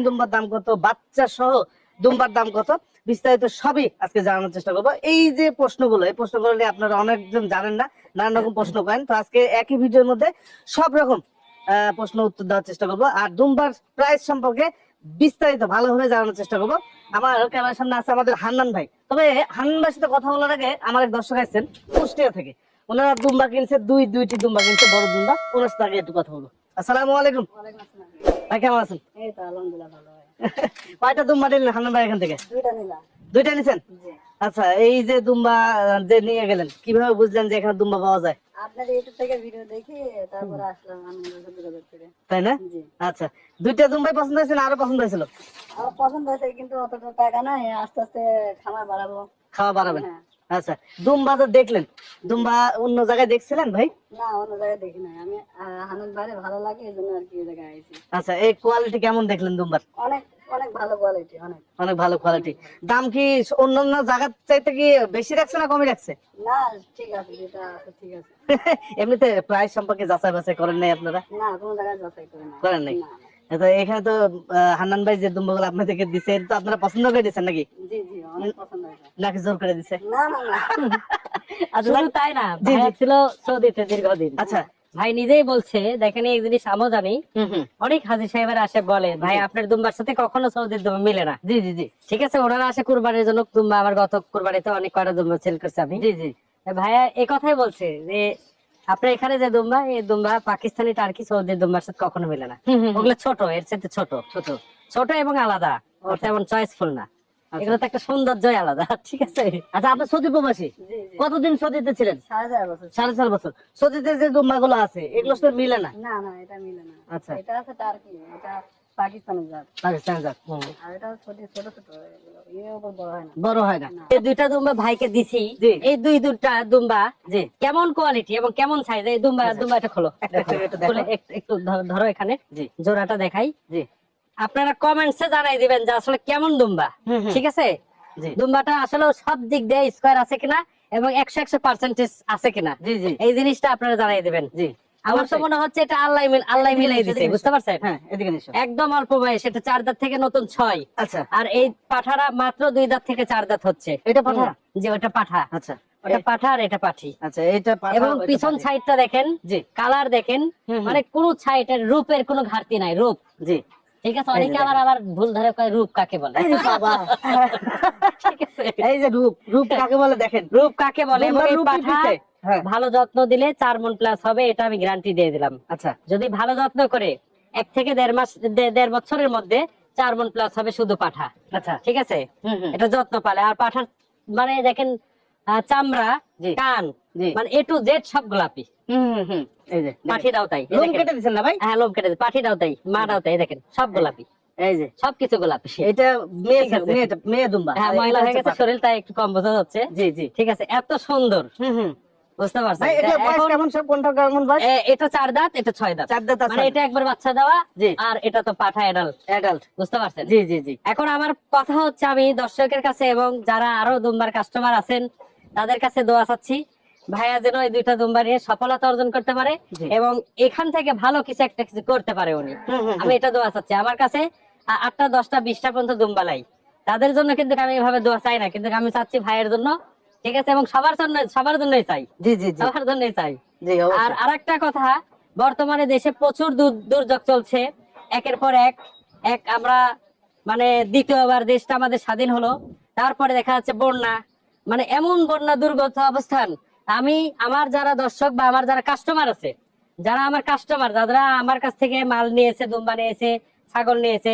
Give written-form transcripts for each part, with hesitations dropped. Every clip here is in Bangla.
দুম্বার দাম কত, বাচ্চা সহ দুম্বার দাম কত, বিস্তারিত সবই আজকে জানানোর চেষ্টা করবো। এই যে প্রশ্নগুলো, এই প্রশ্নগুলো নিয়ে আপনারা অনেকজন জানেন না, নানান রকম প্রশ্ন করেন। তো আজকে একই ভিডিওর মধ্যে সব রকম প্রশ্ন উত্তর দেওয়ার চেষ্টা করবো, আর দুম্বার প্রাইস সম্পর্কে বিস্তারিত ভালোভাবে জানানোর চেষ্টা করবো। আমার ক্যামেরার সামনে আছে আমাদের হান্নান ভাই। তবে হান্নান ভাইয়ের সাথে কথা বলার আগে আমার এক দর্শক আসছেন কুষ্টিয়া থেকে, ওনারা দুম্বা কিনছে, দুইটি দুম্বা কিনছে, বড় দুম্বা। ওনার সাথে আগে একটু কথা বলবো। আসসালামু আলাইকুম ভাই, কেমন আছেন? এই তো আলহামদুলিল্লাহ ভালো। কয়টা দুম্বা নিলেন হান্নান ভাই এখান থেকে? দুইটা নিলাম। দুইটা নিছেন? আচ্ছা, এই যে দুম্বা যে নিয়ে গেলেন, কিভাবে বুঝলেন যে এখানে দুম্বা পাওয়া যায়? আপনার ইউটিউব থেকে ভিডিও দেখে তারপর আসলাম আনন্দ যোগাযোগ করে। তাই না? আচ্ছা, দুইটা দুম্বাই পছন্দ হয়েছে না আরো পছন্দ হয়েছিল? আমার পছন্দ হয়েছে, কিন্তু অতটা টাকা নাই, আস্তে আস্তে খামার বাড়াবো। খাওয়া বাড়াবেন? আচ্ছা, দুম্বা যে দেখলেন, দুম্বা অন্য জায়গায় দেখছিলেন ভাই? না, অন্য জায়গায় দেখি নাই আমি। আনন্দ বাইরে ভালো লাগে, এই জন্য আর কি এই জায়গায় আইছি। আচ্ছা, এই কোয়ালিটি কেমন দেখলেন দুম্বার? অনেক অনেক ভালো কোয়ালিটি, অনেক অনেক ভালো কোয়ালিটি। দাম কি অন্যান্য জায়গার চাইতে কি বেশি রাখছে না কমই রাখছে? না, ঠিক আছে, যেটা আছে ঠিক আছে। এমনিতে প্রাইস সম্পর্কে যাচাই বাছাই করেন নাই আপনারা? না, কোনো জায়গায় যাচাই করেন নাই। তো এখানে তো হান্নান ভাই যে দুম্বাগুলো আপনাদেরকে দিছে, এটা তো আপনারা পছন্দ করে দিচ্ছেন নাকি? জি জি, অনেক পছন্দ হয়েছে। নাকি জোর করে দিছে? না না না, শুধু তাই না, ভাইয়া ছিল সৌদিতে দীর্ঘদিন। আচ্ছা, ভাই নিজেই বলছে, দেখেন এই জিনিস আমিও জানি, অনেক হাজী সাহেবের আসে বলে ভাই আপনার দুম্বার সাথে কখনো সৌদির দুম্বা মিলে না। জি জি জি, ঠিক আছে, ওনারা আসে কুরবানির জন্য দুম্বা, আমার গত কুরবানিতে অনেক কয়টা দুম্বা সেল করছে আমি। জি জি, ভাইয়া এই কথাই বলছে যে আপনার এখানে যে দুম্বা, এই দুম্বা পাকিস্তানি, টার্কি, সৌদির দুম্বার সাথে কখনো মিলে না। ওগুলো ছোট, এর সাথে ছোট ছোট ছোট এবং আলাদা, ওর তেমন চয়েসফুল না। এগুলো তো একটা সৌন্দর্যই আলাদা। ঠিক আছে। আচ্ছা, আপনি সৌদি প্রবাসী, কতদিন সৌদিতে ছিলেন? 4.5 বছর। 4.5 বছর। সৌদিতে যে দুম্বাগুলো আছে এগুলো তো মিলে না? না না, এটা মিলে না। আচ্ছা, এটা আছে টার্কি, এটা পাকিস্তানের জাত। পাকিস্তান জাত। আর এটা ছোট ছোট ছোট, এর উপর বড় হয় না। বড় হয় না। এই দুইটা দুম্বা ভাইকে দিছি। এই দুইটা দুম্বা জি, কেমন কোয়ালিটি এবং কেমন সাইজ, এই দুম্বা এটা খোলো, একটু ধরো এখানে, জি জোড়াটা দেখাই। জি, আপনারা কমেন্টসে জানাই দিবেন যে আসলে কেমন দুম্বা। ঠিক আছে, দুম্বাটা আসলে সব দিক দিয়ে স্কয়ার আছে কিনা এবং 100% আছে কিনা, জি জি, এই জিনিসটা আপনারা জানাই দিবেন। জি, আমার তো মনে হচ্ছে এটা আল্লাহ মিলাই দিছে, বুঝতে পারছেন? হ্যাঁ, এদিকে নিছো। একদম অল্প বয়স, এটা 4 দাঁত থেকে নতুন 6। আচ্ছা, আর এই পাঠারা মাত্র 2 দাঁত থেকে 4 দাঁত হচ্ছে। এটা পাঠা? যে ওটা পাঠা। আচ্ছা, ওটা পাঠা আর এটা পাঠি। আচ্ছা, এটা পাঠা এবং ওইটা পিছন পাঠি। সাইডটা দেখেন, জি, কালার দেখেন, মানে কোন সাইডের রূপের কোনো ঘাটতি নাই, রূপ। জি, ঠিক আছে, অনেকে আবার ভুল ধরে কয় রূপ কাকে বলে। এই বাবা, ঠিক আছে, এই যে রূপ, রূপ কাকে বলে দেখেন, রূপ কাকে বলে। এবং এই রূপই পাঠা দিছে। হ্যাঁ, ভালো যত্ন দিলে 4 মণ প্লাস হবে, এটা আমি গ্যারান্টি দিয়ে দিলাম। আচ্ছা, যদি ভালো যত্ন করে 1 থেকে 1.5 বছরের মধ্যে 4 মণ প্লাস হবে শুধু পাঠা। আচ্ছা, ঠিক আছে, এটা যত্ন পালে। আর পাঠার মানে দেখেন চামড়া, জি, কান, জি, মানে A to Z সব গোলাপি। এই যে পাঠিটাও তাই, লোম কেটে দিছেন না ভাই? হ্যাঁ লোম কেটে, পাঠিটাও তাই, মাটাও তাই, দেখেন সব গোলাপি, এই যে সবকিছু গোলাপি। এটা মেয়ে দুম্বা। হ্যাঁ, ময়লা হয়ে গেছে শরীর, তাই একটু কম বোঝা যাচ্ছে। জি জি, ঠিক আছে, এত সুন্দর, বুঝতে পারছেন? ভাই এটা বয়স কেমন, সব কোনটা কেমন বয়স? এটা 4 দাঁত, এটা 6 দাঁত। 4 দাঁত আছে, মানে এটা একবার বাচ্চা দেওয়া, জি, আর এটা তো পাঠা অ্যাডাল্ট, বুঝতে পারছেন? জি জি জি। এখন আমার কথা হচ্ছে, আমি দর্শকের কাছে এবং যারা আরো দুম্বার কাস্টমার আছেন তাদের কাছে দোয়া চাচ্ছি, ভাইয়া যেন এই দুইটা দুম্বা নিয়ে সফলতা অর্জন করতে পারে এবং এখান থেকে ভালো কিছু একটা কিছু করতে পারে উনি। আমি এটা দোয়া চাচ্ছি। আমার কাছে 8টা 10টা 20টা পর্যন্ত দুম্বা লাই, তাদের জন্য কিন্তু আমি এভাবে দোয়া চাই না, কিন্তু আমি চাচ্ছি ভাইয়ের জন্য। ঠিক আছে, এবং সবার জন্যই চাই, জি জি জি, সবার জন্যই চাই। জি, আর আরেকটা কথা, বর্তমানে দেশে প্রচুর দুর্যোগ চলছে, একের পর এক আমরা মানে দ্বিতীয়বার দেশটা আমাদের স্বাধীন হলো, তারপরে দেখা যাচ্ছে বন্যা, মানে এমন বন্যা দুর্গত অবস্থান। আমি আমার যারা দর্শক বা আমার যারা কাস্টমার আছে, যারা আমার কাছ থেকে মাল নিয়েছে, দুম্বা নিয়েছে, ছাগল নিয়েছে,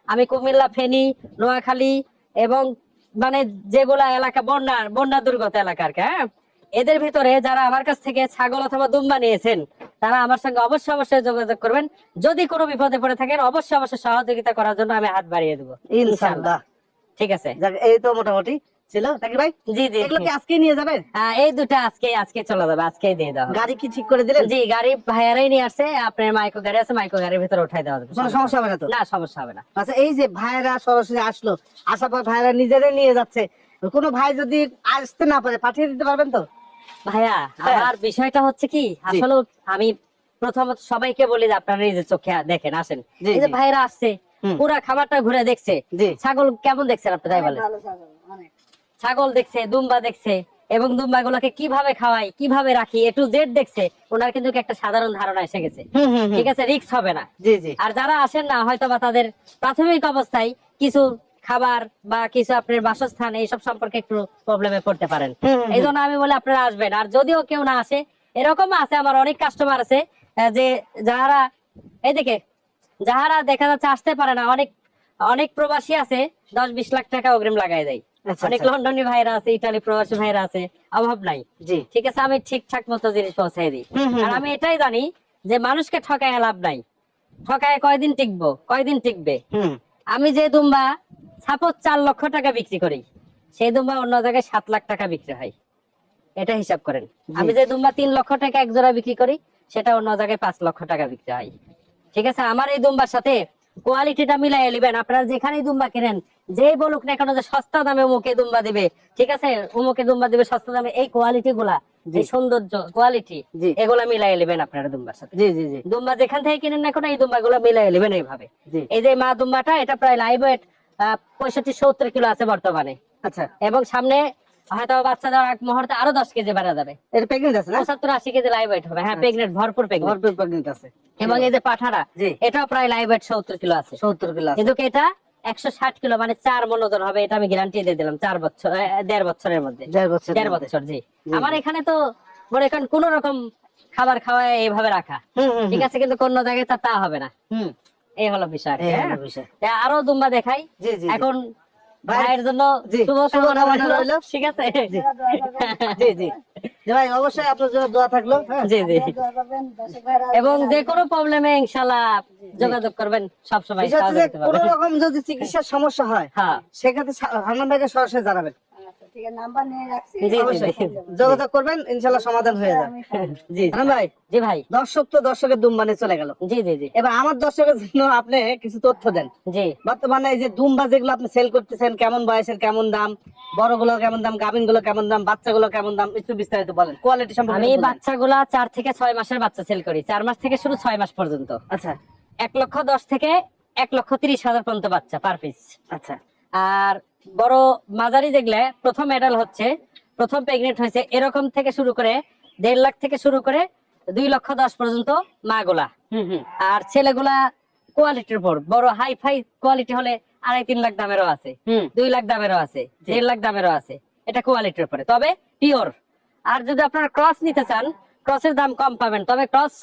আমি কুমিল্লা, ফেনী, নোয়াখালী এবং মানে যেগুলা এলাকা বন্যা দুর্গত এলাকার, হ্যাঁ, এদের ভিতরে যারা আমার কাছ থেকে ছাগল অথবা দুম্বা নিয়েছেন, তারা আমার সঙ্গে অবশ্যই যোগাযোগ করবেন। যদি কোনো বিপদে পড়ে থাকেন অবশ্যই সহযোগিতা করার জন্য আমি হাত বাড়িয়ে দেবো ইনশাআল্লাহ। ঠিক আছে, এই তো মোটামুটি ছিল নাকি ভাই? জি জি, এগুলো কি আজকে নিয়ে যাবেন? এই দুটা আজকে চলে যাবে, আজকেই দিয়ে দাও। গাড়ি কি ঠিক করে দিলেন? জি, গাড়ি ভাইয়ারাই নিয়ে আসছে, আপনার মাইক্রো গাড়ি আছে, মাইক্রো গাড়ির ভিতরে উঠাই দেওয়া যাবে, কোনো সমস্যা হবে না তো? না, সমস্যা হবে না। আচ্ছা, এই যে ভাইরা সরাসরি আসলো, আসার পর ভাইরা নিজেরাই নিয়ে যাচ্ছে, কোনো ভাই যদি আসতে না পারে পাঠিয়ে দিতে পারবেন তো? ভাইয়া আমার বিষয়টা হচ্ছে কি, আসলে আমি প্রথমত সবাইকে বলি যে আপনারা এই যে চোখে দেখেন, আসেন, এই যে ভাইরা আসছে, হুম। পুরা খামারটা ঘুরে দেখছে। জি। ছাগল কেমন দেখছেন আপনি, তাই বলেন? ভালো ছাগল অনেক। ছাগল দেখছে, দুম্বা দেখছে, এবং দুম্বা গুলোকে কিভাবে খাওয়াই, কিভাবে রাখি, A to Z দেখছে। ওনার কিন্তু একটা সাধারণ ধারণা এসে গেছে। ঠিক আছে, রিস্ক হবে না। জি জি আর যারা আসেন না, হয়তো বা তাদের প্রাথমিক অবস্থায় কিছু খাবার বা কিছু আপনার বাসস্থান এইসব সম্পর্কে একটু প্রবলেমে পড়তে পারেন। এই জন্য আমি বলি আপনারা আসবেন। আর যদিও কেউ না আসে, এরকম আছে, আমার অনেক কাস্টমার আছে যে যারা এইদিকে যারা দেখা যাচ্ছে আসতে পারে না, অনেক অনেক প্রবাসী আছে 10-20 লাখ টাকা অগ্রিম লাগাই দেয়। আচ্ছা, অনেক আচ্ছা। লন্ডনী ভাইরা আছে, ইটালি প্রবাসী ভাইরা আছে, অভাব নাই। জি ঠিক আছে, আমি ঠিকঠাক মতো জিনিস পৌঁছাই দিই। হুম, হুম, আর আমি এটাই জানি যে মানুষকে ঠকায় লাভ নাই। ঠকায় কয়দিন টিকবো, কয়দিন টিকবে। হুম আমি যে দুম্বা সাপোজ 4 লক্ষ টাকা বিক্রি করি, সেই দুম্বা অন্য জায়গায় 7 লাখ টাকা বিক্রি হয়। এটা হিসাব করেন। আমি যে দুম্বা 3 লক্ষ টাকা এক জোড়া বিক্রি করি, সেটা অন্য জায়গায় 5 লক্ষ টাকা বিক্রি হয়। ঠিক আছে, আমার এই দুম্বার সাথে কোয়ালিটিটা মিলাই নেবেন। আপনারা যেখানেই দুম্বা কেনেন, যেই বলুক না কেন যে সস্তা দামে অমুকে দুম্বা দিবে, ঠিক আছে, অমুকে দুম্বা দিবে সস্তা দামে, এই কোয়ালিটি গুলা, এই সৌন্দর্য কোয়ালিটি, জি। এগুলা মিলাই নেবেন আপনারা দুম্বার সাথে। জি জি জি দুম্বা যেখান থেকে কিনেন না কেন, এই দুম্বা গুলো মিলাই নেবেন এইভাবে। জি। এই যে মা দুম্বাটা, এটা প্রায় লাইভ ওয়েট 65-70 কিলো আছে বর্তমানে, আচ্ছা, এবং সামনে হয়তো বাচ্চা দেওয়ার এক মুহূর্তে আরো 10 কেজি বাড়া যাবে। এটা প্রেগনেন্ট আছে না? 75-80 কেজি লাইভ ওয়েট হবে। হ্যাঁ, প্রেগনেন্ট, ভরপুর প্রেগনেন্ট। ভরপুর প্রেগনেন্ট আছে। এবং এই যে পাঠাটা, জি। এটাও প্রায় লাইভ ওয়েট 70 কিলো আছে। 70 কিলো আছে। কিন্তু এটা 160 কিলো, মানে 4 মণ ওজন হবে। এটা আমি গ্যারান্টি দিয়ে দিলাম 4 বছর, 1.5 বছরের মধ্যে। 1.5 বছর 1.5 বছর, জি। আমার এখানে তো মনে করেন কোন রকম খাবার খাওয়ায় এইভাবে রাখা, হুম হুম ঠিক আছে, কিন্তু কোন জায়গায় তা হবে না। হুম এই হলো বিষয় আর কি, এই হ্যাঁ? হলো বিষয়। তা আরো দুম্বা দেখাই জি, জি, জি। এখন। ভাই, ভাইয়ের জন্য জি, শুভকামনা শুভকামনা রইলো, রইলো। ঠিক আছে? জি জি জি জি ভাই, অবশ্যই আপনার জন্য দোয়া থাকলো। হ্যাঁ জি জি। দোয়া করবেন, দর্শক ভাইরা এবং যে কোনো প্রবলেমে ইনশাআল্লাহ যোগাযোগ করবেন, সব সময় বিষয় হচ্ছে যে সহযোগিতা কোনো পাবেন। রকম যদি চিকিৎসার সমস্যা হয়, হ্যাঁ, সেক্ষেত্রে হান্নান ভাইকে সরাসরি জানাবেন। আচ্ছা, ঠিক আছে, নাম্বার নিয়ে রাখছি। জি, জি, অবশ্যই জি। যোগাযোগ করবেন, ইনশাল্লাহ সমাধান হয়ে যাবে। জি হান্নান ভাই, জি ভাই, দর্শক তো দর্শকের দুম্বা নিয়ে চলে গেল। জি জি জি এবার আমার দর্শকের জন্য আপনি কিছু তথ্য দেন। জি। বর্তমানে এই যে দুম্বা যেগুলো আপনি সেল করতেছেন, কেমন বয়সের কেমন দাম, বড়গুলো কেমন দাম, গাভিন গুলো কেমন দাম, বাচ্চাগুলো কেমন দাম, একটু বিস্তারিত বলেন, কোয়ালিটি সম্পর্কে আমি একটু বলেন। বাচ্চাগুলা 4 থেকে 6 মাসের বাচ্চা সেল করি। 4 মাস থেকে শুরু 6 মাস পর্যন্ত। আচ্ছা 1,10,000 থেকে 1,30,000 পর্যন্ত বাচ্চা পার পিস। আচ্ছা আর বড় মাঝারি দেখলে প্রথম এডাল হচ্ছে, প্রথম প্রেগনেন্ট হয়েছে, এরকম থেকে শুরু করে 1.5 লাখ থেকে শুরু করে 2,10,000 পর্যন্ত মাগুলা। হুম হুম আর ছেলেগুলা কোয়ালিটির উপর, বড় হাই ফাই কোয়ালিটি হলে 2.5-3 লাখ দামেরও আছে, হুম 2 লাখ দামেরও আছে, 1.5 লাখ দামেরও আছে। এটা কোয়ালিটির উপরে, তবে পিওর। আর যদি আপনারা ক্রস নিতে চান, ক্রসের দাম কম পাবেন। তবে ক্রস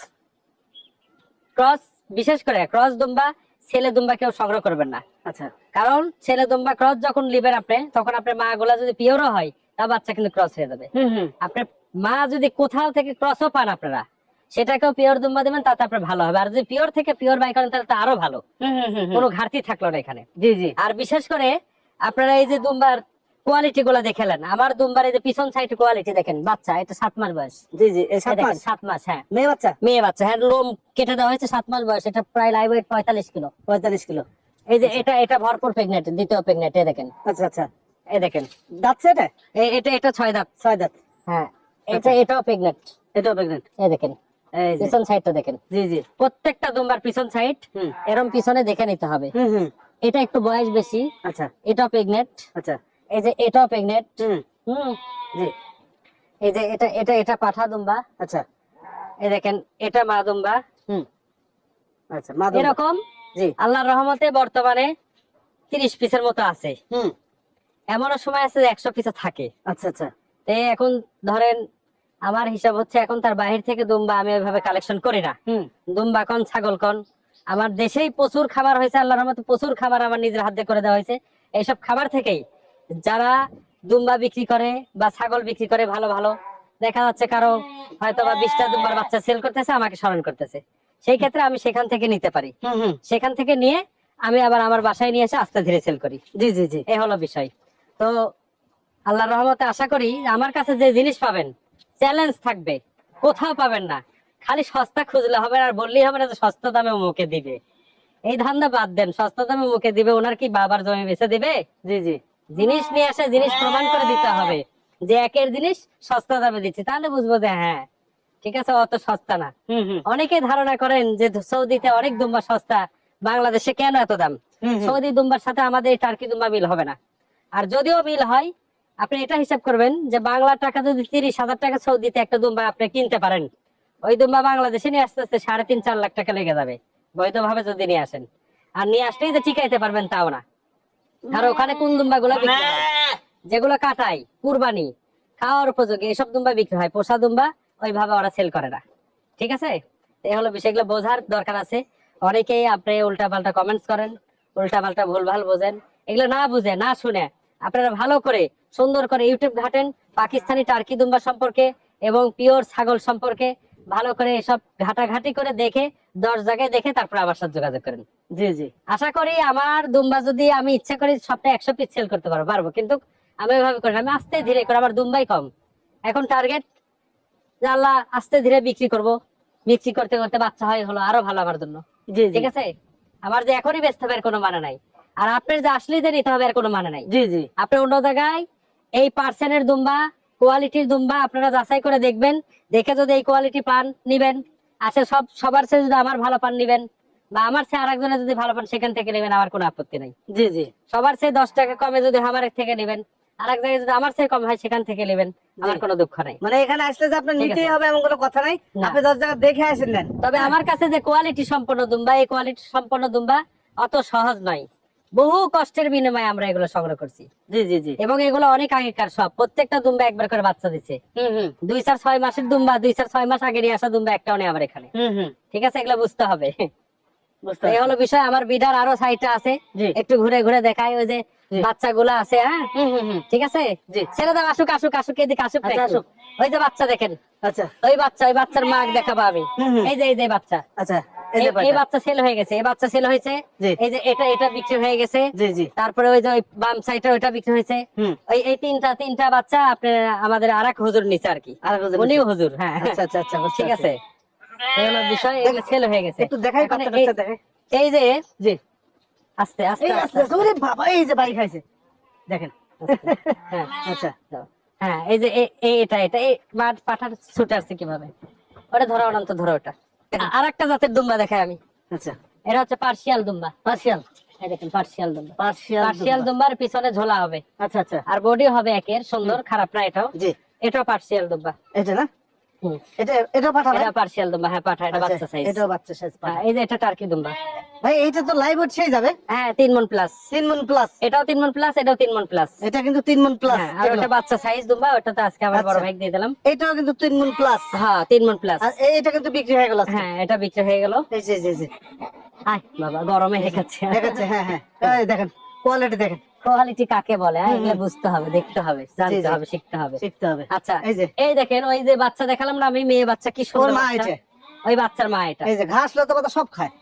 ক্রস বিশেষ করে ক্রস দুম্বা, ছেলে দুম্বা কেউ সংগ্রহ করবেন না। আচ্ছা কারণ ছেলে দুম্বা ক্রস যখন নিবেন আপনি, তখন আপনার মা গুলা যদি পিওরও হয়, তা বাচ্চা কিন্তু ক্রস হয়ে যাবে। হুম হুম আপনার মা যদি কোথাও থেকে ক্রসও পান আপনারা, সেটাকেও পিওর দুম্বা দেবেন, তাতে আপনার ভালো হবে। আর যদি পিওর থেকে পিওর বাই করেন, তাহলে তো আরো ভালো, হুম হুম হুম কোনো ঘাটতি থাকলো না এখানে। জি জি আর বিশেষ করে আপনারা এই যে দুম্বার কোয়ালিটি গুলা দেখেলেন, আমার দুম্বার এই যে পিছন সাইড কোয়ালিটি দেখেন, বাচ্চা এটা 7 মাস বয়স। জি জি এই এই 7 দেখেন, মাস 7 মাস, হ্যাঁ, মেয়ে বাচ্চা, মেয়ে বাচ্চা। হ্যাঁ, লোম কেটে দেওয়া হয়েছে, 7 মাস বয়স। এটা প্রায় লাইভ ওয়েট 45 কিলো। 45 কিলো। এই যে এটা ভরপুর প্রেগনেন্ট, দ্বিতীয় প্রেগনেন্ট। এই দেখেন, আচ্ছা আচ্ছা, এই দেখেন, দাঁতছে এটা? এটা 6 দাঁত। 6 দাঁত। হ্যাঁ, আচ্ছা। এটাও প্রেগনেন্ট। এটাও প্রেগনেন্ট। এই দেখেন, এই যে পিছন সাইডটা দেখেন। জি জি প্রত্যেকটা দুম্বার পিছন সাইড হুম এরকম পিছনে দেখে নিতে হবে। হুম হুম এটা একটু বয়স বেশি, আচ্ছা এটাও প্রেগনেন্ট। আচ্ছা এই যে এটাও প্রেগনেন্ট। হুম হুম, জি এই যে এটা পাঠা দুম্বা। আচ্ছা এই দেখেন, এটা মা দুম্বা। হুম আচ্ছা মা দুম্বা। এরকম জি আল্লাহর রহমতে বর্তমানে 30 পিসের মতো আছে। হুম এমনও সময় আছে যে 100 পিসে থাকে। আচ্ছা আচ্ছা এখন ধরেন আমার হিসাব হচ্ছে, এখন তার বাহির থেকে দুম্বা আমি ওইভাবে কালেকশন করি না। হুম দুম্বা কন, ছাগল কন, আমার দেশেই প্রচুর খাবার হয়েছে, আল্লাহর রহমতে প্রচুর খাবার আমার নিজের হাতে করে দেওয়া হয়েছে। এইসব খাবার থেকেই যারা দুম্বা বিক্রি করে বা ছাগল বিক্রি করে, ভালো ভালো দেখা যাচ্ছে কারো হয়তো বা 20টা দুম্বার বাচ্চা সেল করতেছে, আমাকে স্মরণ করতেছে, সেই ক্ষেত্রে আমি সেখান থেকে নিতে পারি। হুম হুম সেখান থেকে নিয়ে আমি আবার আমার বাসায় নিয়ে এসে আস্তে ধীরে সেল করি। জি জি জি এই হলো বিষয়। তো আল্লাহর রহমতে আশা করি আমার কাছে যে জিনিস পাবেন, চ্যালেঞ্জ থাকবে, কোথাও পাবেন না। খালি সস্তা খুঁজলে হবে না, আর বললেই হবে না যে সস্তা দামে মুখে দিবে। এই ধান্দা বাদ দেন, সস্তা দামে মুখে দিবে, ওনার কি বাবার জমি বেচে দিবে? জি জি জিনিস নিয়ে আসে, জিনিস প্রমাণ করে দিতে হবে যে একের জিনিস সস্তা দামে দিচ্ছি, তাহলে বুঝবো যে হ্যাঁ ঠিক আছে, অত সস্তা না। হুম হুম অনেকে ধারণা করেন যে সৌদিতে অনেক দুম্বা সস্তা বাংলাদেশে কেন এত দাম? সৌদি দুম্বার সাথে আমাদের এই টার্কি দুম্বা মিল হবে না। আর যদিও মিল হয়, আপনি এটা হিসাব করবেন যে বাংলা টাকা যদি 30,000 টাকা সৌদিতে একটা দুম্বা আপনি কিনতে পারেন, ওই দুম্বা বাংলাদেশে নিয়ে আসতে আসতে 3.5-4 লাখ টাকা লেগে যাবে বৈধভাবে যদি নিয়ে আসেন। আর নিয়ে আসলেই যে টিকাইতে পারবেন তাও না। আর ওখানে কোন দুম্বা গুলো বিক্রি হয়? যেগুলো কাটাই, কুরবানি, খাওয়ার উপযোগী এসব দুম্বা বিক্রি হয়। পোষা দুম্বা ওইভাবে ওরা সেল করে না। ঠিক আছে, এই হলো বিষয়গুলো বোঝার দরকার আছে। অনেকেই আপনি উল্টা পাল্টা কমেন্টস করেন, উল্টা পাল্টা ভুলভাল বোঝেন। এগুলো না বুঝে না শুনে আপনারা ভালো করে সুন্দর করে ইউটিউব ঘাটেন, পাকিস্তানি টার্কি দুম্বা সম্পর্কে এবং পিওর ছাগল সম্পর্কে ভালো করে এসব ঘাটাঘাটি করে দেখে 10 জায়গায় দেখে তারপর আমার সাথে যোগাযোগ করেন। জি জি, আশা করি আমার দুম্বা যদি আমি ইচ্ছা করি সপ্তাহে 100 পিস সেল করতে পারবো, কিন্তু আমি ওইভাবে করি না। আমি আস্তে ধীরে করে, আমার দুম্বাই কম। এখন টার্গেট আল্লাহ আস্তে ধীরে বিক্রি করব, বিক্রি করতে করতে বাচ্চা হয় হলো আরো ভালো আমার জন্য। জি জি, ঠিক আছে, আমার যে এখনই বেচতে হবে এর কোনো মানে নাই, আর আপনার যে আসলেই যে নিতে হবে এর কোনো মানে নাই। জি জি, আপনি অন্য জায়গায় এই পার্সেন্টের দুম্বা, কোয়ালিটির দুম্বা আপনারা যাচাই করে দেখবেন, দেখে যদি এই কোয়ালিটি পান নিবেন। আসে সবার চেয়ে যদি আমার ভালো পান নিবেন, বা আমার চেয়ে আরেকজনের যদি ভালো পান সেখান থেকে নেবেন, আমার কোনো আপত্তি নাই। জি জি, সবার চেয়ে 10 টাকা কমে যদি আমার থেকে নেবেন, আরেক জায়গায় যদি আমার চেয়ে কম হয় সেখান থেকে নেবেন, আমার কোনো দুঃখ নাই। মানে এখানে আসলে যে আপনার ঠিক নিতেই আছে। হবে এমন কোনো কথা নাই, না। আপনি 10 জায়গা দেখে আসেন নেন। তবে আমার কাছে যে কোয়ালিটি সম্পন্ন দুম্বা, এই কোয়ালিটি সম্পন্ন দুম্বা অত সহজ নয়। বহু কষ্টের বিনিময়ে আমরা এগুলো সংগ্রহ করছি, জি জি জি, এবং এগুলো অনেক আগেকার সব। প্রত্যেকটা দুম্বা একবার করে বাচ্চা দিচ্ছে। 2-4-6 মাসের দুম্বা, 2-4-6 মাস আগে নিয়ে আসা দুম্বা একটাও নেই আমার এখানে। ঠিক আছে, এগুলো বুঝতে হবে। বুঝতে এই হলো বিষয়। আমার বিডার আরো সাইডটা আছে, জি। একটু ঘুরে ঘুরে দেখাই। ওই যে জি। বাচ্চাগুলো আছে, হ্যাঁ ঠিক আছে, জি। ছেড়ে দাও, আসুক আসুক আসুক, এদিকে আসুক না আচ্ছা, একটু। আসুক। ওই যে বাচ্চা দেখেন, আচ্ছা ওই বাচ্চার মাগ দেখাবো আমি। এই যে বাচ্চা, আচ্ছা, এই যে এই পাটা। বাচ্চা সেল হয়ে গেছে, এই বাচ্চা সেল হয়েছে। জি। এই যে এটা বিক্রি হয়ে গেছে। জি জি, তারপরে ওই যে ওই বাম সাইডে ওইটা বিক্রি হয়েছে। এই তিনটা বাচ্চা আপনার আমাদের আরেক হুজুর নিচে আর কি, আরেক হুজুর উনিও নিচে। হুজুর। হ্যাঁ আচ্ছা আচ্ছা আচ্ছা, বুঝতে ঠিক পারছি। আছে, এই হলো বিষয়। এগুলো সেল হয়ে গেছে। একটু দেখাই এখন বাচ্চাটা দেখাই। এই যে জি, আস্তে আস্তে এই আস্তে আস্তে, ওরে বাবা, এই যে বাড়ি খাইছে দেখেন। আস্তে। হ্যাঁ আচ্ছা, হ্যাঁ, এই যে এটা এই পাঠার ছুটে আসছে কিভাবে, ওটা ধরো, অনন্ত ধরো। ওটা আর একটা জাতের দুম্বা দেখাই আমি। আচ্ছা, এটা হচ্ছে পার্সিয়াল দুম্বা। পার্সিয়াল, এই দেখেন পার্সিয়াল দুম্বা। পার্সিয়াল, পার্সিয়াল দুম্বার পিছনে ঝোলা হবে, আচ্ছা আচ্ছা, আর বডি হবে একের সুন্দর, খারাপ না এটাও। জি, এটাও পার্সিয়াল দুম্বা। এটা না, হুম, এটা পাঠা এটা পার্সিয়াল দুম্বা। হ্যাঁ পাঠা, এটা বাচ্চা সাইজ। এটাও বাচ্চা সাইজ পাঠা। এই যে এটা টার্কি দুম্বা। ভাই এইটা তো লাইভ ওয়েট সেই যাবে হ্যাঁ 3 মণ প্লাস। 3 মণ প্লাস, এটাও 3 মণ প্লাস, এটাও 3 মণ প্লাস। এটা কিন্তু 3 মণ প্লাস। হ্যাঁ, আর ওটা বাচ্চা সাইজ দুম্বা, ওটা তো আজকে আমার বড় আচ্ছা। ভাই দিয়ে দিলাম। এটাও কিন্তু 3 মণ প্লাস। হ্যাঁ 3 মণ প্লাস। আর এটা কিন্তু বিক্রি হয়ে গেল আজকে। হ্যাঁ এটা বিক্রি হয়ে গেল। এই যে জি জি, আয় বাবা, গরমে হেকাচ্ছে। দেখাচ্ছে, হ্যাঁ হ্যাঁ, এই দেখেন কোয়ালিটি দেখেন, কোয়ালিটি কাকে বলে, হ্যাঁ এগুলো বুঝতে হবে, দেখতে হবে, জি, জানতে জি। হবে, শিখতে হবে। শিখতে হবে। আচ্ছা, এই যে এই দেখেন, ওই যে বাচ্চা দেখালাম না আমি, মেয়ে বাচ্চা, কি ওর সুন্দর মা বাচ্চা। এটা, ওই বাচ্চার মা এটা। এই যে ঘাস লতা পাতা সব খায়।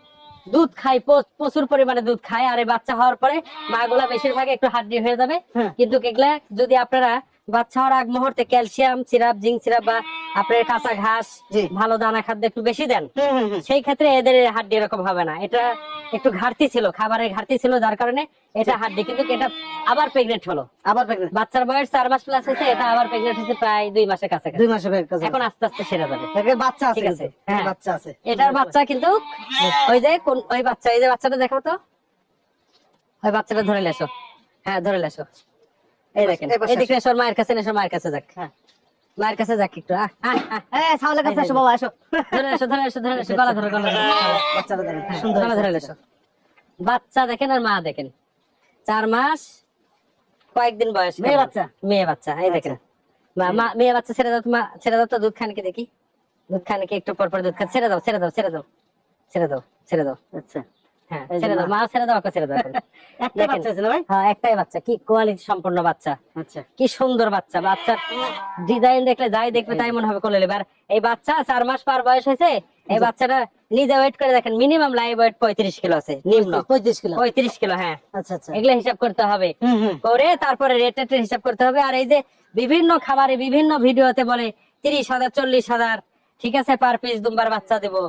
দুধ খায়, প্রচুর পরিমাণে দুধ খায়। আর এই বাচ্চা হওয়ার পরে মাগুলা বেশিরভাগ একটু হাড্ডি হয়ে যাবে, হ্যাঁ। কিন্তু এগুলা যদি আপনারা বাচ্চা হওয়ার আগ মুহূর্তে ক্যালসিয়াম সিরাপ, জিঙ্ক সিরাপ বা আপনার কাঁচা ঘাস, জি। ভালো দানা খাদ্য একটু বেশি দেন, হুম, সেই ক্ষেত্রে এদের হাড্ডি এরকম হবে না। এটা একটু ঘাটতি ছিল, খাবারের ঘাটতি ছিল, যার কারণে এটা হাড্ডি। কিন্তু এটা আবার প্রেগনেন্ট হলো, আবার প্রেগন্যান্ট, বাচ্চার বয়স 4 মাস প্লাস হয়েছে, এটা আবার প্রেগনেন্ট হয়েছে প্রায় 2 মাসের কাছাকাছি। 2 মাসের কাছে এখন আস্তে আস্তে সেরে যাবে। এর বাচ্চা আছে, ঠিক আছে, কিন্তু, এর হ্যাঁ। বাচ্চা আছে। এটার বাচ্চা কিন্তু ওই যে ওই বাচ্চা, এই যে বাচ্চাটা দেখাও তো, ওই বাচ্চাটা ধরে লেসো। হ্যাঁ ধরে লেসো, এই দেখেন, এই পাশে এদিকে এসো, মায়ের কাছে এসো, মায়ের কাছে যাক। হ্যাঁ। মায়ের কাছে যাক একটু। এই ছাওলের কাছে আসো বাবা, আসো। ধরে এসো, ধরে এসো, ধরে এসো, গলা ধরো, গলা ধরো। বাচ্চাটা দেখেন, হ্যাঁ, সুন্দর গলা ধরে লেসো। বাচ্চা দেখেন আর মা দেখেন, 4 মাস কয়েকদিন বয়স। মেয়ে বাচ্চা? মেয়ে বাচ্চা, এই দেখেন। মেয়ে বাচ্চা ছেড়ে দাও তো, মা ছেড়ে দাও তো, দুধ খান কি দেখি, দুধ খান কি, একটু পর পর দুধ খান। ছেড়ে দাও, ছেড়ে দাও, ছেড়ে দাও, ছেড়ে দাও, ছেড়ে দাও। আচ্ছা, হ্যাঁ এই যে ছেড়ে দাও, মা। মা ছেড়ে দাও, ওকে ছেড়ে দাও এখন। একটা দেখেন। বাচ্চা আছে না ভাই? হ্যাঁ একটাই বাচ্চা, কি কোয়ালিটি সম্পন্ন বাচ্চা, আচ্ছা, কি সুন্দর বাচ্চা। বাচ্চার ডিজাইন দেখলে যাই দেখবে তাই মনে হবে কোলে নেবে। আর এই বাচ্চা 4 মাস পার বয়স হয়েছে, এই বাচ্চাটা নিজে ওয়েট করে দেখেন, মিনিমাম লাইভ ওয়েট 35 কিলো আছে, নিম্ন 35 কিলো। 35 কিলো। হ্যাঁ আচ্ছা আচ্ছা, এগুলো হিসাব করতে হবে, হুম, করে তারপরে রেটের হিসাব করতে হবে। আর এই যে বিভিন্ন খাবারে বিভিন্ন ভিডিওতে বলে 30,000 40,000, ঠিক আছে, পার পিস দুম্বার বাচ্চা দেবো।